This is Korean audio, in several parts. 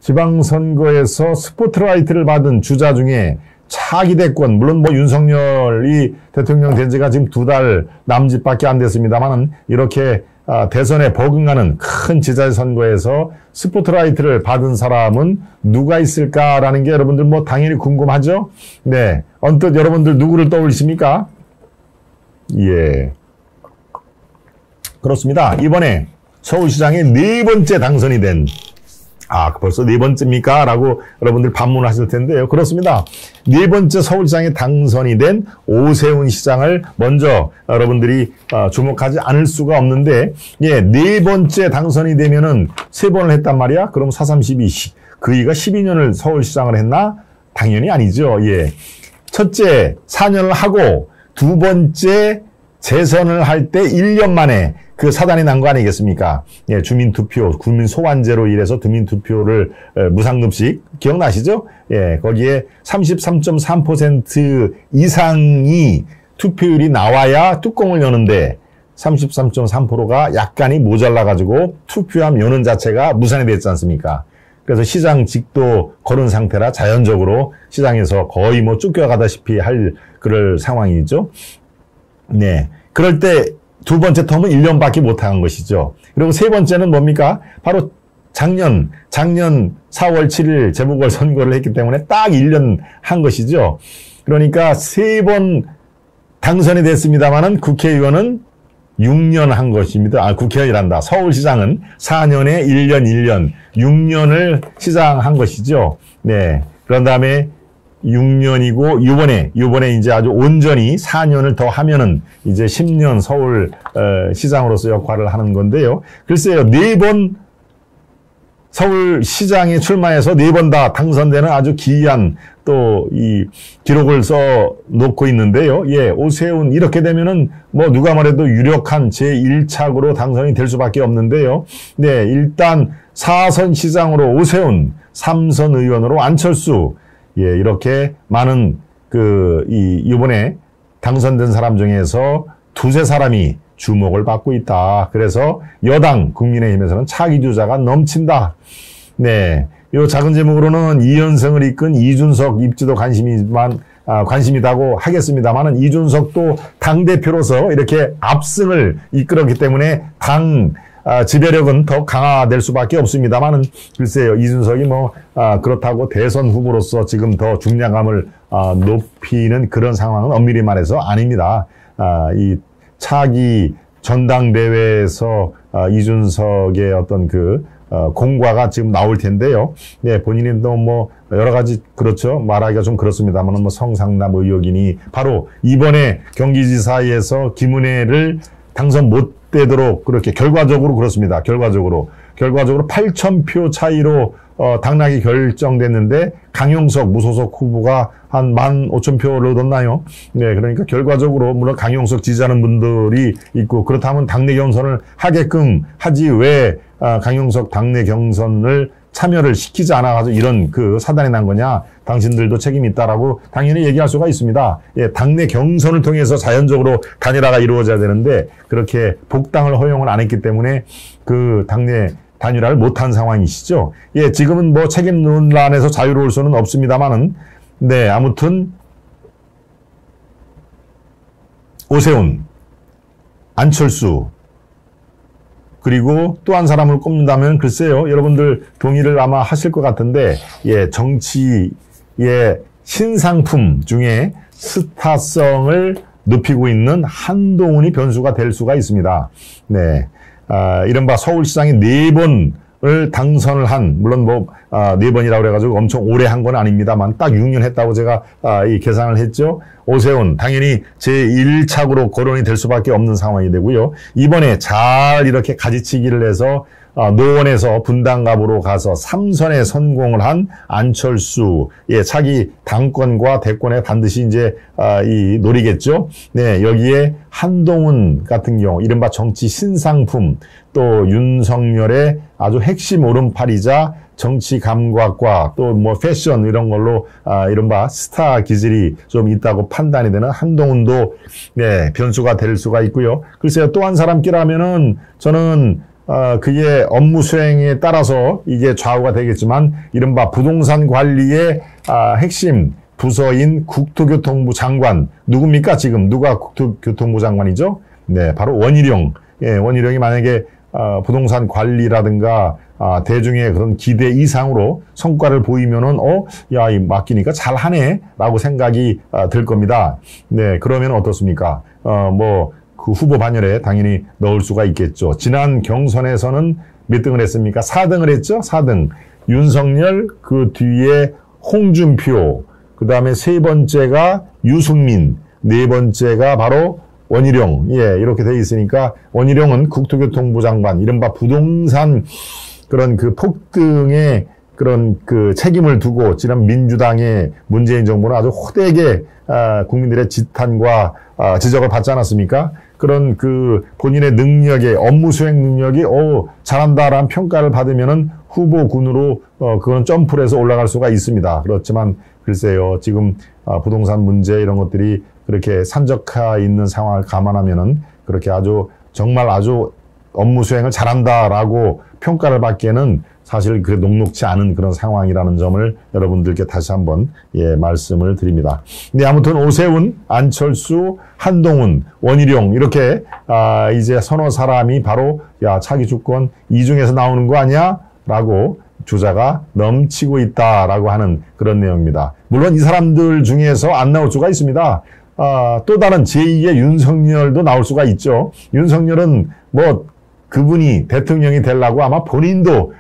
지방선거에서 스포트라이트를 받은 주자 중에 차기 대권, 물론 뭐 윤석열이 대통령 된 지가 지금 2달 남짓밖에 안 됐습니다만은 이렇게 대선에 버금가는 큰 지자체 선거에서 스포트라이트를 받은 사람은 누가 있을까라는 게 여러분들 뭐 당연히 궁금하죠? 네. 언뜻 여러분들 누구를 떠올리십니까? 예. 그렇습니다. 이번에 서울시장에 4번째 당선이 된, 벌써 4번째입니까? 라고 여러분들 반문하실 텐데요. 그렇습니다. 4번째 서울시장에 당선이 된 오세훈 시장을 먼저 여러분들이 주목하지 않을 수가 없는데, 예, 4번째 당선이 되면은 3번을 했단 말이야? 그럼 4, 3, 12, 그이가 12년을 서울시장을 했나? 당연히 아니죠. 예. 첫째, 4년을 하고, 2번째 재선을 할 때 1년 만에 그 사단이 난 거 아니겠습니까? 예, 주민투표, 국민 소환제로 인해서 주민투표를 무상급식 기억나시죠? 예, 거기에 33.3% 이상이 투표율이 나와야 뚜껑을 여는데 33.3%가 약간이 모자라가지고 투표함 여는 자체가 무산이 됐지 않습니까? 그래서 시장직도 거른 상태라 자연적으로 시장에서 거의 뭐 쫓겨가다시피 할 그럴 상황이죠. 네. 그럴 때 2번째 텀은 1년밖에 못한 것이죠. 그리고 3번째는 뭡니까? 바로 작년 4월 7일 재보궐선거를 했기 때문에 딱 1년 한 것이죠. 그러니까 3번 당선이 됐습니다만은 국회의원은 6년 한 것입니다. 국회의원이란다. 서울시장은 4년에 1년, 6년을 시장한 것이죠. 네. 그런 다음에 6년이고, 요번에 이제 아주 온전히 4년을 더 하면은 이제 10년 서울, 시장으로서 역할을 하는 건데요. 글쎄요, 4번 서울시장에 출마해서 4번 다 당선되는 아주 기이한 또 이 기록을 써 놓고 있는데요. 예, 오세훈 이렇게 되면은 뭐 누가 말해도 유력한 제1착으로 당선이 될 수밖에 없는데요. 네, 일단 4선 시장으로 오세훈, 3선 의원으로 안철수, 예, 이렇게 많은 이번에 당선된 사람 중에서 2-3 사람이 주목을 받고 있다. 그래서 여당 국민의힘에서는 차기 주자가 넘친다. 네. 요 작은 제목으로는 이현승을 이끈 이준석 입지도 관심이다고 하겠습니다만은 이준석도 당대표로서 이렇게 압승을 이끌었기 때문에 지배력은 더 강화될 수밖에 없습니다만은 글쎄요, 이준석이 그렇다고 대선 후보로서 지금 더 중량감을 높이는 그런 상황은 엄밀히 말해서 아닙니다. 이 차기 전당대회에서 이준석의 어떤 공과가 지금 나올 텐데요. 네, 본인이 또 여러 가지 그렇죠. 말하기가 좀 그렇습니다만 성상남 의혹이니 바로 이번에 경기지사에서 김은혜를 당선 못 되도록 그렇게 결과적으로 그렇습니다. 결과적으로 8,000표 차이로 당락이 결정됐는데 강용석 무소속 후보가 한 15,000표를 얻었나요? 네, 그러니까 결과적으로 물론 강용석 지지하는 분들이 있고 그렇다면 당내 경선을 하게끔 하지 왜 강용석 당내 경선을 참여를 시키지 않아가지고 이런 사단이 난 거냐? 당신들도 책임이 있다라고 당연히 얘기할 수가 있습니다. 예, 당내 경선을 통해서 자연적으로 단일화가 이루어져야 되는데 그렇게 복당을 허용을 안 했기 때문에 당내 단일화를 못한 상황이시죠. 예, 지금은 책임 논란에서 자유로울 수는 없습니다만은, 네, 아무튼, 오세훈, 안철수, 그리고 또 한 사람을 꼽는다면, 글쎄요, 여러분들 동의를 아마 하실 것 같은데, 예, 정치의 신상품 중에 스타성을 높이고 있는 한동훈이 변수가 될 수가 있습니다. 네. 이른바 서울시장에 4번을 당선을 한, 물론 4번이라고 그래가지고 엄청 오래 한 건 아닙니다만, 딱 6년 했다고 제가, 계산을 했죠. 오세훈, 당연히 제1착으로 거론이 될 수밖에 없는 상황이 되고요. 이번에 잘 이렇게 가지치기를 해서, 노원에서 분당갑으로 가서 3선에 성공을 한 안철수, 예, 차기 당권과 대권에 반드시 이제, 노리겠죠. 네, 여기에 한동훈 같은 경우, 이른바 정치 신상품, 또 윤석열의 아주 핵심 오른팔이자 정치 감각과 또 패션 이런 걸로, 이른바 스타 기질이 좀 있다고 판단이 되는 한동훈도, 네, 변수가 될 수가 있고요. 글쎄요, 또 한 사람 끼라면은 저는 그의 업무 수행에 따라서 이게 좌우가 되겠지만 이른바 부동산 관리의 핵심 부서인 국토교통부 장관 누굽니까? 지금 누가 국토교통부 장관이죠? 네, 바로 원희룡. 예, 원희룡이 만약에 부동산 관리라든가 대중의 그런 기대 이상으로 성과를 보이면은 야, 이 맡기니까 잘하네라고 생각이 들 겁니다. 네, 그러면 어떻습니까? 그 후보 반열에 당연히 넣을 수가 있겠죠. 지난 경선에서는 몇 등을 했습니까? 4등을 했죠. 4등. 윤석열, 그 뒤에 홍준표, 그 다음에 세 번째가 유승민, 네 번째가 바로 원희룡. 예, 이렇게 돼 있으니까 원희룡은 국토교통부 장관, 이른바 부동산 그런 그 폭등의 그런 그 책임을 두고 지난 민주당의 문재인 정부는 아주 호되게 국민들의 지탄과 지적을 받지 않았습니까? 그런 그 본인의 능력에 업무 수행 능력이 잘한다라는 평가를 받으면은 후보군으로 그건 점프를 해서 올라갈 수가 있습니다. 그렇지만 글쎄요, 지금 부동산 문제 이런 것들이 그렇게 산적해 있는 상황을 감안하면은 그렇게 정말 아주 업무 수행을 잘한다라고 평가를 받기에는 사실 그 녹록지 않은 그런 상황이라는 점을 여러분들께 다시 한번 말씀을 드립니다. 근데 아무튼 오세훈, 안철수, 한동훈, 원희룡 이렇게 이제 서너 사람이 바로 야, 차기 주권 이 중에서 나오는 거 아니야? 라고 주자가 넘치고 있다라고 하는 그런 내용입니다. 물론 이 사람들 중에서 안 나올 수가 있습니다. 또 다른 제2의 윤석열도 나올 수가 있죠. 윤석열은 그분이 대통령이 되려고 아마 본인도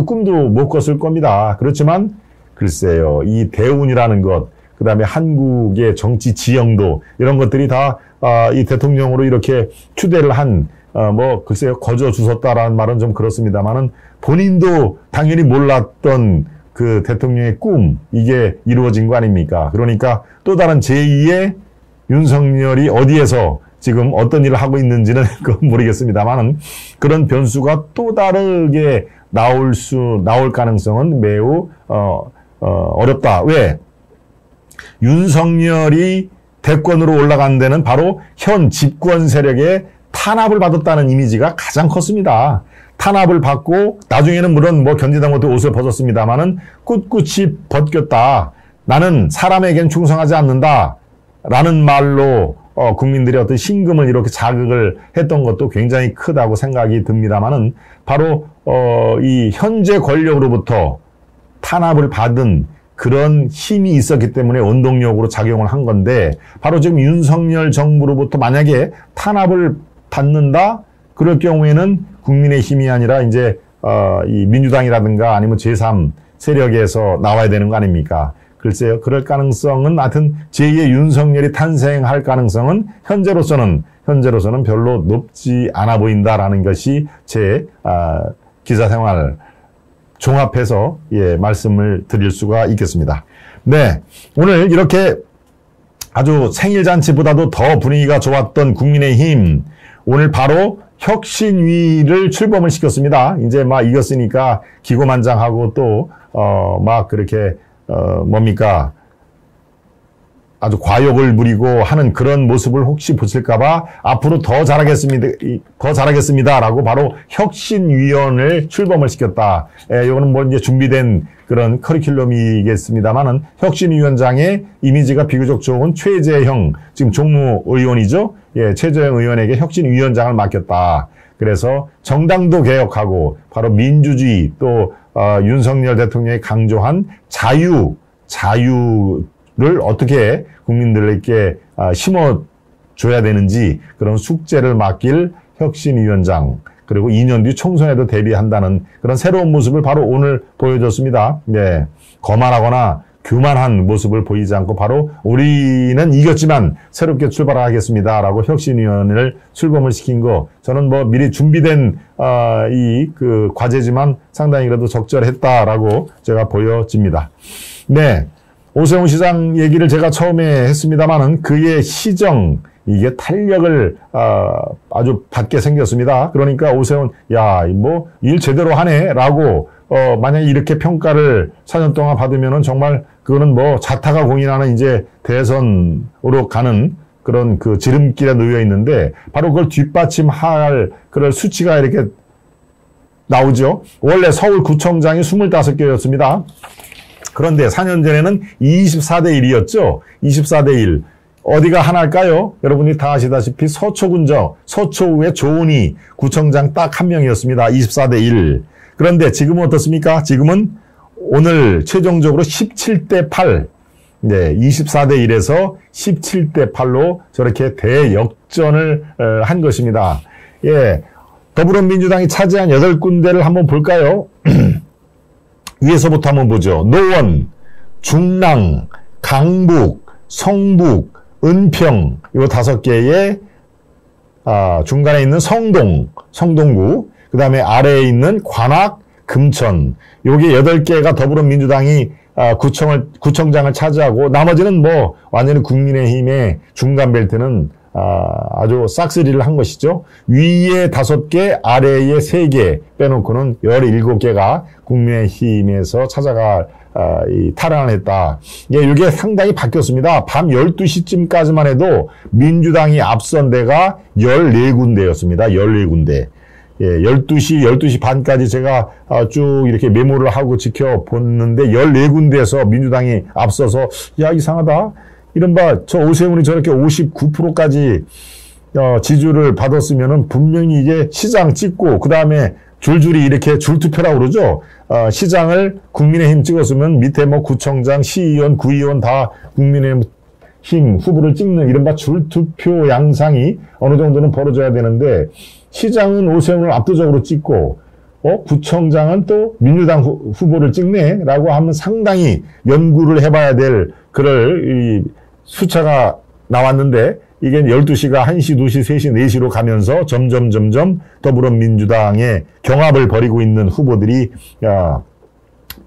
꿈도 못 꿨을 겁니다. 그렇지만 글쎄요, 이 대운이라는 것, 그 다음에 한국의 정치 지형도 이런 것들이 다 이 대통령으로 이렇게 추대를 한 글쎄요, 거저 주섰다라는 말은 좀 그렇습니다만은 본인도 당연히 몰랐던 그 대통령의 꿈, 이게 이루어진 거 아닙니까? 그러니까 또 다른 제2의 윤석열이 어디에서 지금 어떤 일을 하고 있는지는 모르겠습니다만은 그런 변수가 또 다르게 나올 가능성은 매우 어렵다. 왜? 윤석열이 대권으로 올라간 데는 바로 현 집권 세력의 탄압을 받았다는 이미지가 가장 컸습니다. 탄압을 받고 나중에는 물론 견디다 못해 옷을 벗었습니다만은 꿋꿋이 벗겼다. 나는 사람에겐 충성하지 않는다. 라는 말로 국민들의 어떤 신금을 이렇게 자극을 했던 것도 굉장히 크다고 생각이 듭니다만은 바로 이 현재 권력으로부터 탄압을 받은 그런 힘이 있었기 때문에 원동력으로 작용을 한 건데 바로 지금 윤석열 정부로부터 만약에 탄압을 받는다? 그럴 경우에는 국민의힘이 아니라 이제 이 민주당이라든가 아니면 제3 세력에서 나와야 되는 거 아닙니까? 글쎄요, 그럴 가능성은 하여튼 제2의 윤석열이 탄생할 가능성은 현재로서는 별로 높지 않아 보인다라는 것이 제 기자 생활 종합해서 말씀을 드릴 수가 있겠습니다. 네, 오늘 이렇게 아주 생일잔치보다도 더 분위기가 좋았던 국민의힘 오늘 바로 혁신위를 출범을 시켰습니다. 이제 이겼으니까 기고만장하고 또 그렇게 뭡니까? 아주 과욕을 부리고 하는 그런 모습을 혹시 보실까봐 앞으로 더 잘하겠습니다라고 바로 혁신위원을 출범을 시켰다. 이거는 이제 준비된 그런 커리큘럼이겠습니다만은 혁신위원장의 이미지가 비교적 좋은 최재형, 지금 종무의원이죠? 최재형 의원에게 혁신위원장을 맡겼다. 그래서 정당도 개혁하고 바로 민주주의 또 윤석열 대통령이 강조한 자유를 어떻게 국민들에게 심어줘야 되는지 그런 숙제를 맡길 혁신위원장, 그리고 2년 뒤 총선에도 대비한다는 그런 새로운 모습을 바로 오늘 보여줬습니다. 네, 거만하거나 교만한 모습을 보이지 않고 바로 우리는 이겼지만 새롭게 출발하겠습니다 라고 혁신위원을 출범을 시킨 거, 저는 미리 준비된 그 과제지만 상당히 그래도 적절했다라고 제가 보여집니다. 네, 오세훈 시장 얘기를 제가 처음에 했습니다만은 그의 시정, 이게 탄력을 아주 받게 생겼습니다. 그러니까 오세훈, 야, 일 제대로 하네 라고 만약에 이렇게 평가를 4년 동안 받으면은 정말 그거는 자타가 공인하는 이제 대선으로 가는 그런 그 지름길에 놓여 있는데 바로 그걸 뒷받침할 그런 수치가 이렇게 나오죠. 원래 서울구청장이 25개였습니다. 그런데 4년 전에는 24대 1이었죠. 24대 1. 어디가 하나일까요? 여러분이 다 아시다시피 서초구의 조은희 구청장 딱 한 명이었습니다. 24대 1. 그런데 지금은 어떻습니까? 지금은 오늘 최종적으로 17대 8. 네, 24대 1에서 17대 8로 저렇게 대역전을 한 것입니다. 예. 더불어민주당이 차지한 8군데를 한번 볼까요? 위에서부터 한번 보죠. 노원, 중랑, 강북, 성북, 은평, 요 5개의 중간에 있는 성동구, 그 다음에 아래에 있는 관악, 금천, 요게 8개가 더불어민주당이 구청장을 차지하고 나머지는 뭐 완전히 국민의힘의 중간 벨트는 아주 싹쓸이를 한 것이죠. 위에 5개, 아래에 3개 빼놓고는 17개가 국민의힘에서 찾아가 탈환을 했다. 예, 이게 상당히 바뀌었습니다. 밤 12시쯤까지만 해도 민주당이 앞선 데가 14군데였습니다. 14군데. 예, 12시 반까지 제가 쭉 이렇게 메모를 하고 지켜봤는데 14군데에서 민주당이 앞서서 야, 이상하다. 이른바 저 오세훈이 저렇게 59%까지 지지를 받았으면은 분명히 이게 시장 찍고 그 다음에 줄줄이 이렇게 줄투표라고 그러죠. 시장을 국민의힘 찍었으면 밑에 뭐 구청장, 시의원, 구의원 다 국민의힘 후보를 찍는 이른바 줄투표 양상이 어느 정도는 벌어져야 되는데 시장은 오세훈을 압도적으로 찍고 구청장은 또 민주당 후보를 찍네라고 하면 상당히 연구를 해봐야 될 그럴 숫자가 나왔는데 이게 12시가 1시, 2시, 3시, 4시로 가면서 점점 더불어민주당의 경합을 벌이고 있는 후보들이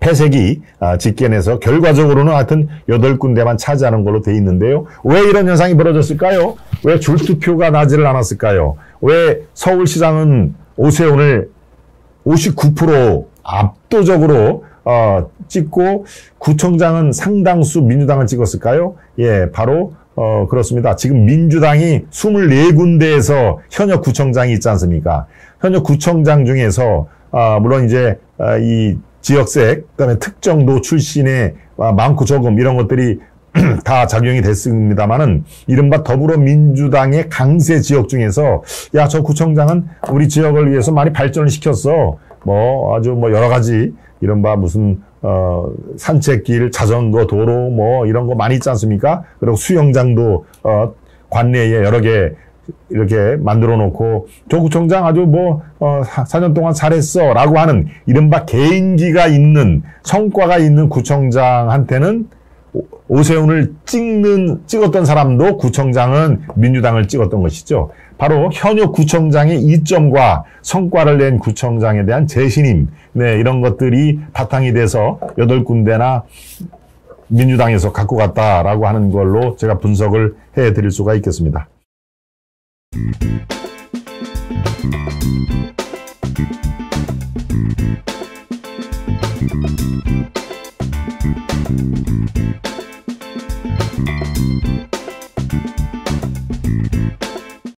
패색이 직견해서 결과적으로는 하여튼 8군데만 차지하는 걸로 돼 있는데요. 왜 이런 현상이 벌어졌을까요? 왜 줄투표가 나지를 않았을까요? 왜 서울시장은 오세훈을 59% 압도적으로 찍고 구청장은 상당수 민주당을 찍었을까요? 예, 바로 그렇습니다. 지금 민주당이 24군데에서 현역 구청장이 있지 않습니까? 현역 구청장 중에서 물론 이제 이 지역색, 그다음에 특정도 출신의 많고 적음 이런 것들이 다 작용이 됐습니다만은 이른바 더불어민주당의 강세 지역 중에서 야, 저 구청장은 우리 지역을 위해서 많이 발전을 시켰어. 뭐 아주 뭐 여러 가지 이른바 무슨 산책길, 자전거 도로 뭐 이런 거 많이 있지 않습니까? 그리고 수영장도 관내에 여러 개 이렇게 만들어 놓고 저 구청장 아주 뭐 4년 동안 잘했어 라고 하는 이른바 개인기가 있는 성과가 있는 구청장한테는 오세훈을 찍었던 사람도 구청장은 민주당을 찍었던 것이죠. 바로 현역 구청장의 이점과 성과를 낸 구청장에 대한 재신임, 네, 이런 것들이 바탕이 돼서 8군데나 민주당에서 갖고 갔다라고 하는 걸로 제가 분석을 해드릴 수가 있겠습니다.